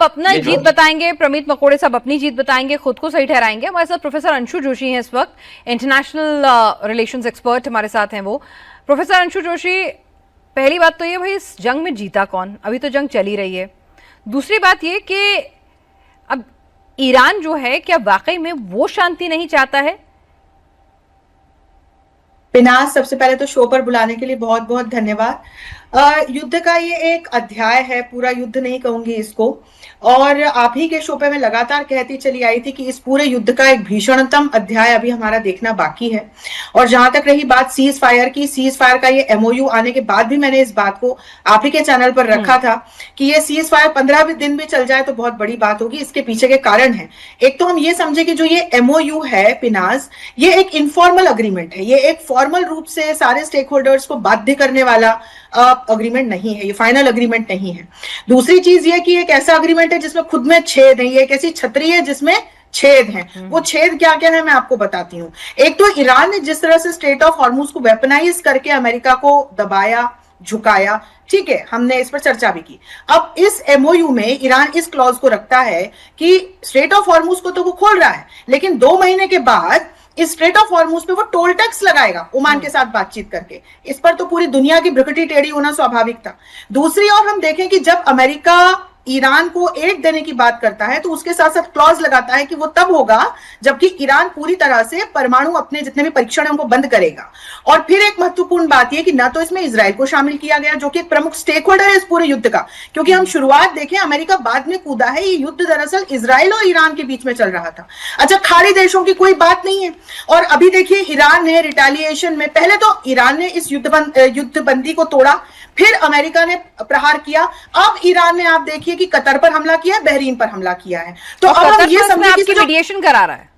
आप अपना जीत बताएंगे, प्रमीत मकोड़े साहब अपनी जीत बताएंगे, खुद को सही ठहराएंगे। हमारे साथ प्रोफेसर अंशु जोशी हैं इस वक्त, इंटरनेशनल रिलेशंस एक्सपर्ट हमारे साथ हैं वो। प्रोफेसर अंशु जोशी, पहली बात तो ये भाई इस जंग में जीता कौन? अभी तो जंग चली रही है। दूसरी बात ये कि अब ईरान जो है क्या वाकई में वो शांति नहीं चाहता है? पिनाज, सबसे पहले तो शो पर बुलाने के लिए बहुत बहुत धन्यवाद। युद्ध का ये एक अध्याय है, पूरा युद्ध नहीं कहूंगी इसको, और आप ही के शो पे मैं लगातार कहती चली आई थी कि इस पूरे युद्ध का एक भीषणतम अध्याय अभी हमारा देखना बाकी है। और जहां तक रही बात सीज फायर की, सीज फायर का ये एमओयू आने के बाद भी मैंने इस बात को आप ही के चैनल पर रखा था कि ये सीज फायर 15 दिन भी चल जाए तो बहुत बड़ी बात होगी। इसके पीछे के कारण है, एक तो हम ये समझे कि जो ये एमओयू है पिनाज, ये एक इनफॉर्मल अग्रीमेंट है, ये एक फॉर्मल रूप से सारे स्टेक होल्डर्स को बाध्य करने वाला अग्रीमेंट नहीं है, ये फाइनल अग्रीमेंट नहीं है। दूसरी चीज ये कि एक ऐसा अग्रीमेंट है जिसमें खुद में छेद है, ये एक ऐसी छतरी है जिसमें छेद हैं। वो छेद क्या क्या है मैं आपको बताती हूँ। एक तो ईरान ने जिस तरह से स्ट्रेट ऑफ हॉर्मुज को वेपनाइज करके अमेरिका को दबाया, झुकाया, ठीक है, हमने इस पर चर्चा भी की। अब इस एमओयू में ईरान इस क्लॉज को रखता है कि स्ट्रेट ऑफ हॉर्मुज को तो वो खोल रहा है, लेकिन 2 महीने के बाद इस स्ट्रेट ऑफ हॉर्मुज पे वो टोल टैक्स लगाएगा ओमान के साथ बातचीत करके। इस पर तो पूरी दुनिया की भ्रकटी टेढ़ी होना स्वाभाविक था। दूसरी ओर हम देखें कि जब अमेरिका ईरान को एड देने की बात करता है तो उसके साथ साथ क्लॉज लगाता है कि वो तब होगा जबकि ईरान पूरी तरह से परमाणु अपने जितने भी परीक्षण है उनको बंद करेगा। और फिर एक महत्वपूर्ण बात यह कि न तो इसमें इजराइल को शामिल किया गया जो कि एक प्रमुख स्टेक होल्डर है इस पूरे युद्ध का, क्योंकि हम शुरुआत देखें अमेरिका बाद में कूदा है, ये युद्ध दरअसल इजराइल और ईरान के बीच में चल रहा था। अच्छा, खाड़ी देशों की कोई बात नहीं है। और अभी देखिए ईरान ने रिटेलिएशन में, पहले तो ईरान ने इस युद्धबंदी को तोड़ा, फिर अमेरिका ने प्रहार किया, अब ईरान ने आप देखिए कि कतर पर हमला किया है, बहरीन पर हमला किया है। तो अब हम ये समझे कि मीडिएशन करा रहा है,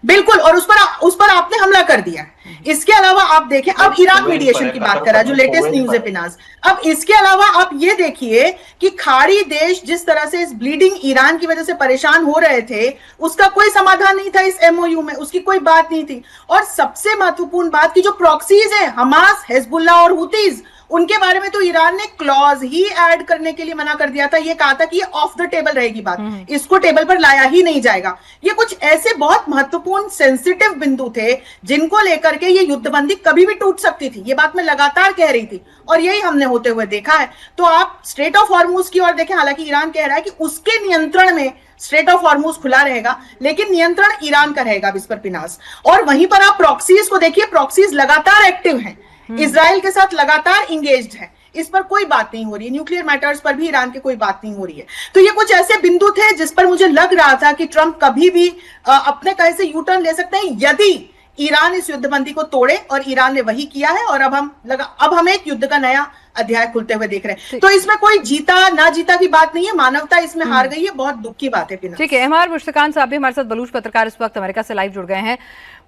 बिल्कुल, और उस पर आपने हमला कर दिया। इसके अलावा आप देखें, अब ईरान मीडिएशन की बात कर रहा है जो लेटेस्ट न्यूज है पिनाज। अब इसके अलावा आप ये देखिए कि खाड़ी देश जिस तरह से इस ब्लीडिंग ईरान की वजह से परेशान हो रहे थे, उसका कोई समाधान नहीं था इस एमओयू में, उसकी कोई बात नहीं थी। और सबसे महत्वपूर्ण बात की जो प्रॉक्सीज है, हमास, हिजबुल्लाह और हुतीज, उनके बारे में तो ईरान ने क्लॉज ही ऐड करने के लिए मना कर दिया था। ये कहा था कि ये ऑफ द टेबल रहेगी बात, इसको टेबल पर लाया ही नहीं जाएगा। ये कुछ ऐसे बहुत महत्वपूर्ण सेंसिटिव बिंदु थे जिनको लेकर के ये युद्धबंदी कभी भी टूट सकती थी। ये बात मैं लगातार कह रही थी और यही हमने होते हुए देखा है। तो आप स्ट्रेट ऑफ हॉर्मुज की ओर देखें, हालांकि ईरान कह रहा है कि उसके नियंत्रण में स्ट्रेट ऑफ हॉर्मुज खुला रहेगा, लेकिन नियंत्रण ईरान का रहेगा इस पर पिनास। और वहीं पर आप प्रॉक्सीज को देखिए, प्रॉक्सीज लगातार एक्टिव हैं, इजराइल के साथ लगातार इंगेज्ड है, इस पर कोई बात नहीं हो रही है। न्यूक्लियर मैटर्स पर भी ईरान की कोई बात नहीं हो रही है। तो ये कुछ ऐसे बिंदु थे जिस पर मुझे लग रहा था कि ट्रंप कभी भी अपने कहे से यू टर्न ले सकते हैं यदि ईरान इस युद्धबंदी को तोड़े, और ईरान ने वही किया है। और अब हम एक युद्ध का नया अध्याय खुलते हुए देख रहे हैं। तो इसमें कोई जीता ना जीता की बात नहीं है, मानवता इसमें हार गई है, बहुत दुख की बात है। ठीक है, एमआर मुश्ताकान साहब भी हमारे साथ, बलूच पत्रकार इस वक्त अमेरिका से लाइव जुड़ गए हैं।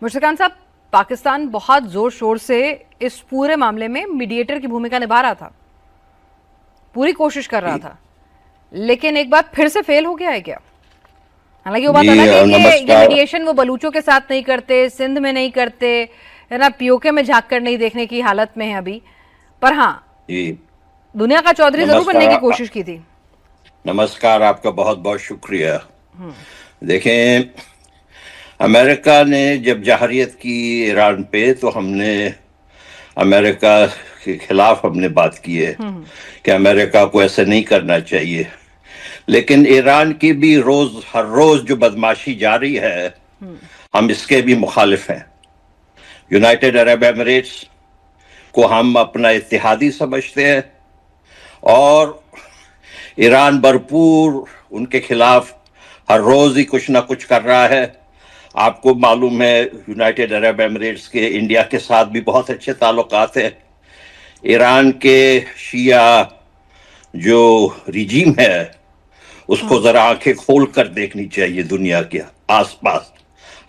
मुश्ताकान साहब, पाकिस्तान बहुत जोर शोर से इस पूरे मामले में मीडिएटर की भूमिका निभा रहा था, पूरी कोशिश कर रहा था, लेकिन एक बार फिर से फेल हो गया है क्या? हालांकि वो बात अलग है कि ये मीडिएशन वो बलूचों के साथ नहीं करते, सिंध में नहीं करते, है ना, पीओके में झांक कर नहीं देखने की हालत में है अभी, पर हाँ दुनिया का चौधरी जरूर बनने की कोशिश की थी। नमस्कार, आपका बहुत बहुत शुक्रिया। देखें, अमेरिका ने जब जहरियत की ईरान पे, तो हमने अमेरिका के खिलाफ हमने बात की है कि अमेरिका को ऐसे नहीं करना चाहिए। लेकिन ईरान की भी हर रोज जो बदमाशी जारी है, हम इसके भी मुखालिफ हैं। यूनाइटेड अरब एमिरेट्स को हम अपना इत्तेहादी समझते हैं और ईरान भरपूर उनके खिलाफ हर रोज ही कुछ ना कुछ कर रहा है। आपको मालूम है यूनाइटेड अरब एमिरेट्स के इंडिया के साथ भी बहुत अच्छे ताल्लुकात हैं। ईरान के शिया जो रिजीम है उसको जरा आंखें खोल कर देखनी चाहिए दुनिया के आसपास।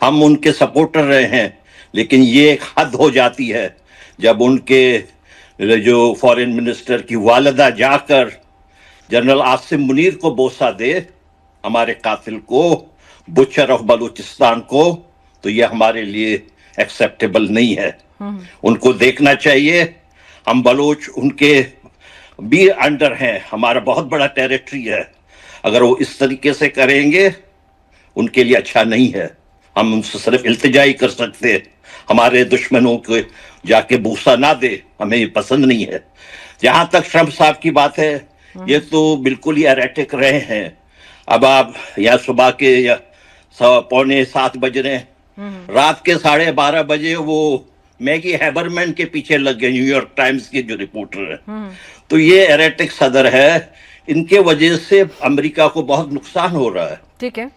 हम उनके सपोर्टर रहे हैं, लेकिन ये एक हद हो जाती है जब उनके जो फॉरेन मिनिस्टर की वालिदा जाकर जनरल आसिम मुनीर को बोसा दे, हमारे कातिल को, बुचर ऑफ बलूचिस्तान को, तो ये हमारे लिए एक्सेप्टेबल नहीं है। उनको देखना चाहिए। हम बलोच उनके भी अंडर हैं, हमारा बहुत बड़ा टेरिटरी है। अगर वो इस तरीके से करेंगे उनके लिए अच्छा नहीं है। हम उनसे सिर्फ इल्तिजा ही कर सकते हैं, हमारे दुश्मनों को जाके बूसा ना दे, हमें ये पसंद नहीं है। जहां तक ट्रंप साहब की बात है, ये तो बिल्कुल ही एरेटिक रहे हैं। अब आप या सुबह के या 6:45 बज रहे हैं, रात के 12:30 बजे वो मैगी हैबरमैन के पीछे लग गए, न्यूयॉर्क टाइम्स के जो रिपोर्टर है। तो ये एरेटिक सदर है, इनके वजह से अमेरिका को बहुत नुकसान हो रहा है। ठीक है।